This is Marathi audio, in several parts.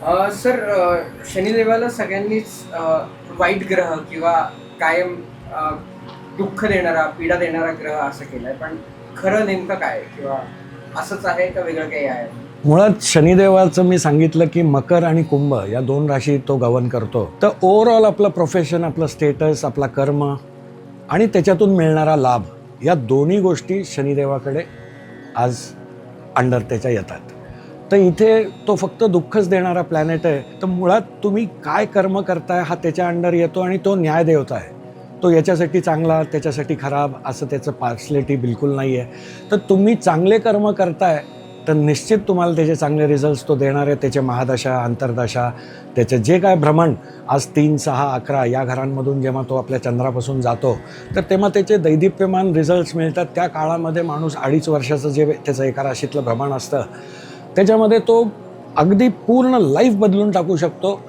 सर, शनिदेवाला सगळ्यांनीच वाईट ग्रह किंवा कायम दुःख देणारा, पीडा देणारा ग्रह असं केलंय. पण खरं नेमकं काय, किंवा असंच आहे का वेगळं काही आहे? मुळात शनिदेवाचं मी सांगितलं की मकर आणि कुंभ या 2 राशी तो गवन करतो. तर ओव्हरऑल आपलं प्रोफेशन, आपलं स्टेटस, आपला कर्म आणि त्याच्यातून मिळणारा लाभ, या दोन्ही गोष्टी शनिदेवाकडे आज अंडर त्याच्या येतात. तर इथे तो फक्त दुःखच देणारा प्लॅनेट आहे. तर मुळात तुम्ही काय कर्म करताय हा त्याच्या अंडर येतो आणि तो न्यायदेवता आहे. तो याच्यासाठी चांगला, त्याच्यासाठी खराब असं त्याचं पार्शलिटी बिलकुल नाही आहे. तर तुम्ही चांगले कर्म करताय तर निश्चित तुम्हाला त्याचे चांगले रिझल्ट्स तो देणार आहे. त्याचे महादशा, अंतर्दशा, त्याचे जे काय भ्रमण आज 3, 6, 11 या घरांमधून जेव्हा तो आपल्या चंद्रापासून जातो तर तेव्हा त्याचे दैदिप्यमान रिझल्ट्स मिळतात. त्या काळामध्ये माणूस 2.5 वर्षाचं जे त्याचं एका राशीतलं भ्रमण असतं त्याच्यामध्ये तो अगदी पूर्ण लाईफ बदलून टाकू शकतो.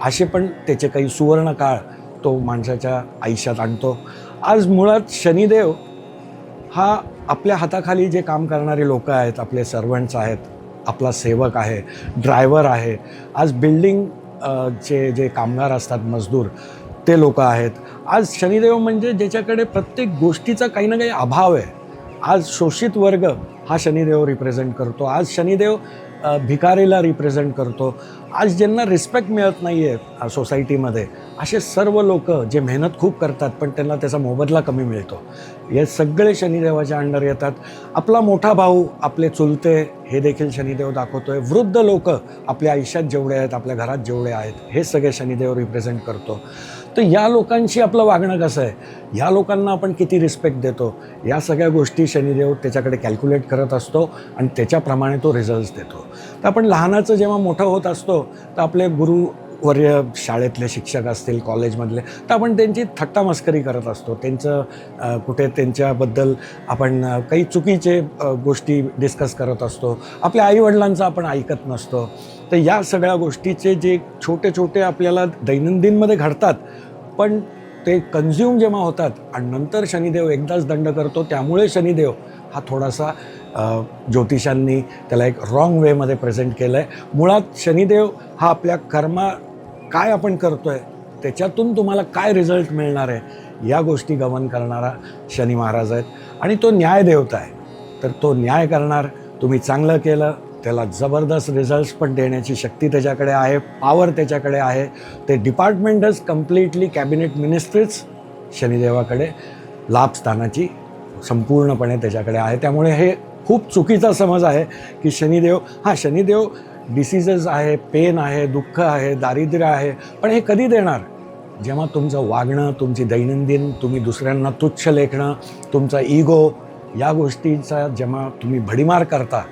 असे पण त्याचे काही सुवर्ण काळ तो माणसाच्या आयुष्यात आणतो. आज मुळात शनिदेव हा आपल्या हाताखाली जे काम करणारे लोक आहेत, आपले सर्वंट्स आहेत, आपला सेवक आहे, ड्रायव्हर आहे, आज बिल्डिंग जे कामगार असतात, मजदूर, ते लोक आहेत. आज शनिदेव म्हणजे ज्याच्याकडे प्रत्येक गोष्टीचा काही ना काही अभाव आहे. आज शोषित वर्ग हा शनिदेव रिप्रेझेंट करतो. आज शनिदेव भिकारीला रिप्रेझेंट करतो. आज ज्यांना रिस्पेक्ट मिळत नाही आहे सोसायटीमध्ये, असे सर्व लोक जे मेहनत खूप करतात पण त्यांना त्याचा मोबदला कमी मिळतो, हे सगळे शनिदेवाच्या अंडर येतात. आपला मोठा भाऊ, आपले चुलते, हे देखील शनिदेव दाखवतो आहे. वृद्ध लोक आपल्या आयुष्यात जेवढे आहेत, आपल्या घरात जेवढे आहेत, हे सगळे शनिदेव रिप्रेझेंट करतो. तर या लोकांशी आपलं वागणं कसं आहे, ह्या लोकांना आपण किती रिस्पेक्ट देतो, या सगळ्या गोष्टी शनिदेव त्याच्याकडे कॅल्क्युलेट करत असतो आणि त्याच्याप्रमाणे तो रिझल्ट्स देतो. तर आपण लहानाचं जेव्हा मोठं होत असतो तर आपले गुरुवर्य, शाळेतले शिक्षक असतील, कॉलेजमधले, तर आपण त्यांची थट्टामस्करी करत असतो. त्यांचं कुठे त्यांच्याबद्दल आपण काही चुकीचे गोष्टी डिस्कस करत असतो. आपल्या आईवडिलांचं आपण ऐकत नसतो. तर या सगळ्या गोष्टीचे जे छोटे छोटे आपल्याला दैनंदिनमध्ये घडतात, पण ते कन्झ्युम जेव्हा होतात आणि नंतर शनिदेव एकदाच दंड करतो. त्यामुळे शनिदेव हा थोडासा ज्योतिषांनी त्याला एक रॉंग वेमध्ये प्रेझेंट केलं आहे. मुळात शनिदेव हा आपल्या कर्मा, काय आपण करतो आहे त्याच्यातून तुम्हाला काय रिझल्ट मिळणार आहे, या गोष्टी गमन करणारा शनी महाराज आहेत. आणि तो न्यायदेवता आहे. तर तो न्याय करणार. तुम्ही चांगलं केलं त्याला जबरदस्त रिझल्ट्स पण देण्याची शक्ती त्याच्याकडे आहे, पॉवर त्याच्याकडे आहे. ते डिपार्टमेंटच कम्प्लिटली कॅबिनेट मिनिस्ट्रीच शनिदेवाकडे लाभस्थानाची संपूर्णपणे त्याच्याकडे आहे. त्यामुळे हे खूप चुकीचा समज आहे की शनिदेव डिसीजेस आहे, पेन आहे, दुःख आहे, दारिद्र्य आहे, पण हे कधी देणार? जेव्हा तुमचं वागणं, तुमची दैनंदिन, तुम्ही दुसऱ्यांना तुच्छ लेखणं, तुमचा इगो, या गोष्टींचा जेव्हा तुम्ही भडीमार करता,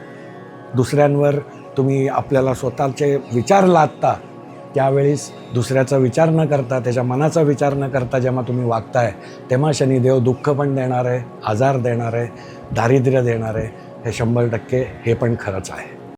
दुसऱ्यांवर तुम्ही आपल्याला स्वतःचे विचार लादता, त्यावेळेस दुसऱ्याचा विचार न करता, त्याच्या मनाचा विचार न करता जेव्हा तुम्ही वागताय, तेव्हा शनिदेव दुःख पण देणार आहे, आजार देणार आहे, दारिद्र्य देणार आहे. हे 100% हे पण खरंच आहे.